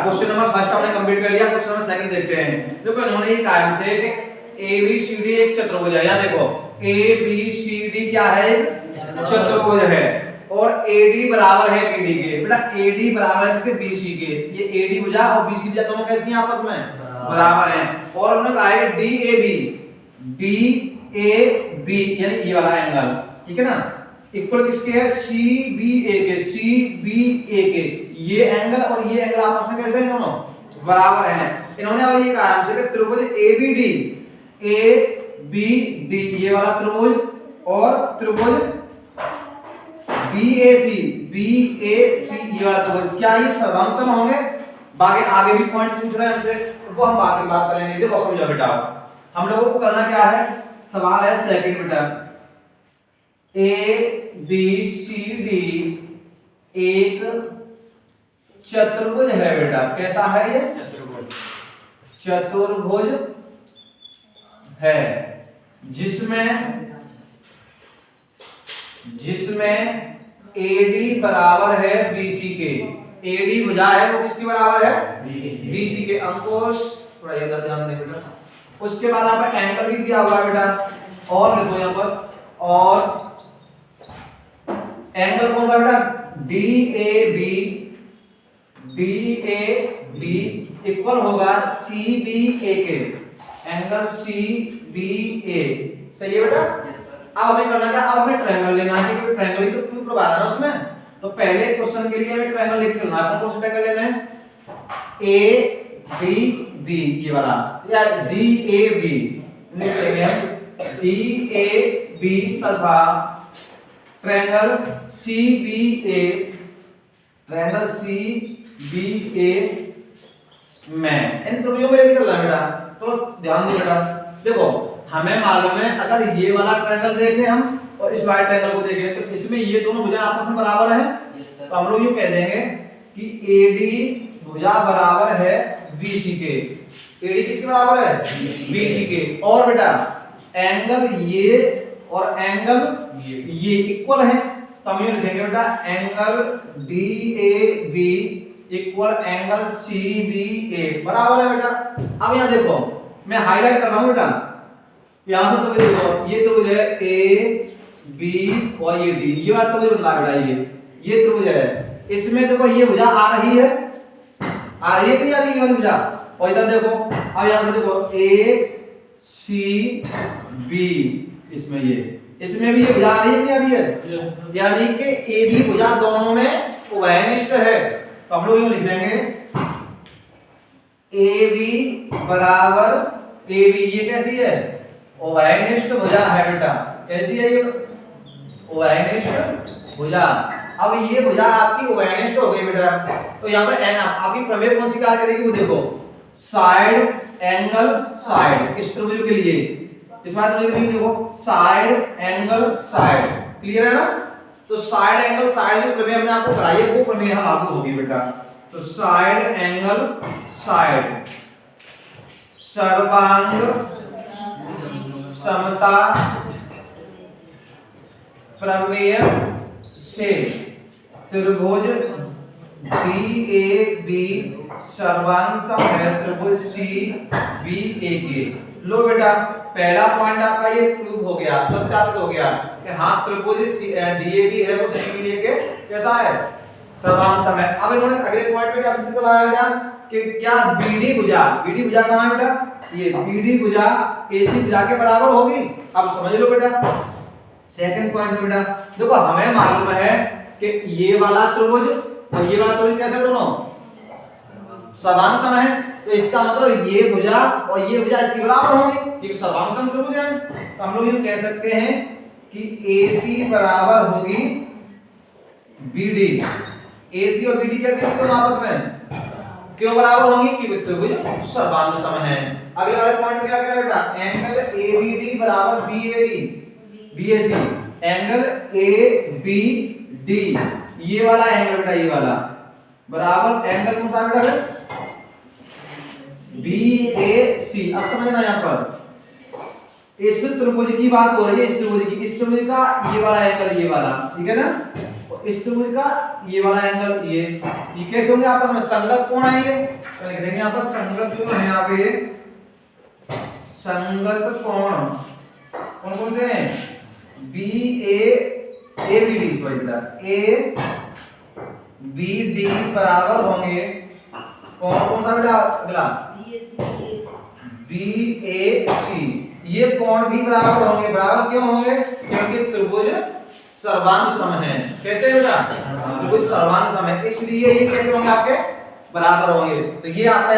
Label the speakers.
Speaker 1: Question number first हमने complete कर लिया, क्वेश्चन नंबर सेकंड देखते हैं। देखो इन्होंने ये कहा हमसे कि ABCD एक चतुर्भुज है। यहाँ देखो ABCD क्या है, चतुर्भुज है, और AD बराबर है BD के। बेटा AD बराबर है किसके, BC के। ये AD भुजा और BC भुजा दोनों कैसी हैं, आपस में बराबर हैं। और उन्होंने कहा है DAB यानी ये वाला एंगल, ठीक है ना, इक्वल किसके है, CBA के। CBA के ये एंगल और ये एंगल आपस में कैसे हैं, दोनों बराबर हैं। इन्होंने अब ये कहा हमसे कि त्रिभुज ABD ये वाला त्रिभुज और त्रिभुज BAC ये वाला त्रिभुज क्या ये सर्वांग होंगे। बाकी आगे भी पॉइंट पूछ रहे हैं हमसे, वो हम बाद में बात करेंगे। देखो समझो बेटा, हम लोगों को करना क्या है, सवाल है सेकंड बेटा, ABCD एक चतुर्भुज है बेटा। कैसा है ये, चतुर्भुज है, जिसमें AD बराबर है BC के। AD भुजा है वो किसके बराबर है, BC के। अंकुश थोड़ा ज्यादा ध्यान दे बेटा। उसके बाद यहाँ पर एंगल भी दिया हुआ है बेटा, और देखो यहाँ पर, और एंगल कौन सा बेटा, DAB इक्वल होगा CBA के। एंगल CBA सही है बेटा। अब हमें करना क्या, अब हमें ट्रायंगल लेना है, क्योंकि ट्रायंगल ही तो प्रूफ करवा रहा है ना उसमें। तो पहले क्वेश्चन के लिए हमें ट्रायंगल लेके चलना है। कौन सा ट्रायंगल लेना है, ADB ये वाला, या DAB लिखेंगे, DAB तथा ट्रायंगल CBA में इन त्रिभुजों में लेके चलना है बेटा। तो ध्यान दो बेटा, देखो हमें मालूम है अगर ये वाला ट्रायंगल देखें हम और इस वाले ट्रायंगल को देखें तो इसमें ये दोनों भुजा आपस में बराबर हैं। तो हम लोग ये कह देंगे कि AD भुजा बराबर है BC के। AD किसके बराबर है, BC के। और बेटा एंगल ये और एंगल ये इक्वल है, तो हम ये लिखेंगे बेटा angle DAB equal angle CBA बराबर है बेटा। अब यहाँ देखो मैं हाईलाइट कर रहा हूँ बेटा, यहाँ से तो देखो ये त्रिभुज है AB और ये D, ये वाला त्रिभुज बदला बेटा, ये त्रिभुज है। इसमें देखो ये भुजा आ रही है कि नहीं आ रही, ये वाली भुजा। और इधर देखो, अब यहाँ से देखो ACB, इसमें भी ये भुजा आ रही है कि नहीं आ रही है, यानी कि AB भुजा दोनों में उभयनिष्ठ है। तो हम लोग यूं लिख देंगे AB बराबर AB, ये कैसी है, उभयनिष्ठ भुजा है बेटा। कैसी है ये, उभयनिष्ठ भुजा। अब ये भुजा आपकी उभयनिष्ठ हो गई बेटा। तो यहाँ पर आपकी प्रमेय कौन सी कार्य करेगी, वो देखो साइड एंगल साइड। इस त्रिभुज के लिए, इस बात में देखो साइड एंगल साइड, क्लियर है ना। तो साइड एंगल साइड जो प्रमेय हमने आपको कराई है वो प्रमेय यहाँ लागू होगी बेटा। तो साइड एंगल साइड सर्वांग समता प्रमेय से त्रिभुज DAB सर्वांग सम है त्रिभुज CBA के। लो बेटा पहला पॉइंट आपका ये प्रूव हो गया, सत्यापित हो गया कि हाँ त्रिभुज DAB है वो CBA के कैसा है, सर्वांग सम है। अब इन्होंने अगले पॉइंट पे क्या सिद्ध करवाया बेटा कि क्या BD भुजा कहाँ है बेटा, ये BD भुजा AC भुजा के बराबर होगी। अब समझ लो बेटा सेकंड पॉइंट में बेटा देखो हमें मालूम है कि ये वाला त्रिभुज और ये वाला त्रिभुज कैसे, दोनों सर्वांग सम है। तो इसका मतलब ये भुजा और ये भुजा इसके बराबर होंगी, एक सर्वांग सम त्रिभुज है। तो हम लोग ये कह सकते हैं कि AC बराबर होगी BD। AC और BD कैसे होंगे दोनों आपस में, क्यों बराबर होंगी, कि त्रिभुज सर्वांग सम है। अगले वाले पॉइंट में क्या करें बेटा, एंगल ABD बराबर BAC, एंगल ABD ये वाला एंगल बेटा, ये वाला बराबर एंगल कौन सा बेटा है, BAC। अब समझना यहाँ पर इस त्रिभुज की बात हो रही है, इस त्रिभुज का ये वाला एंगल, ये वाला, ठीक है ना। इस त्रिभुज का ये वाला एंगल ये कैसे होंगे आपस में? संगत कोण है ये, तो लिख देंगे यहाँ पर संगत कोण है। यहाँ पे संगत कोण कौन कौन से हैं? B A B D, sorry बेटा, ए बी डी बराबर होंगे कौन कौन सा बेटा? अगला बी ए सी। ये कोण भी बराबर होंगे। बराबर क्यों होंगे? क्योंकि त्रिभुज सर्वांग सम है। कैसे बेटा? त्रिभुज सर्वांग सम है, इसलिए ये कैसे होंगे आपके? बराबर होंगे। तो ये आपका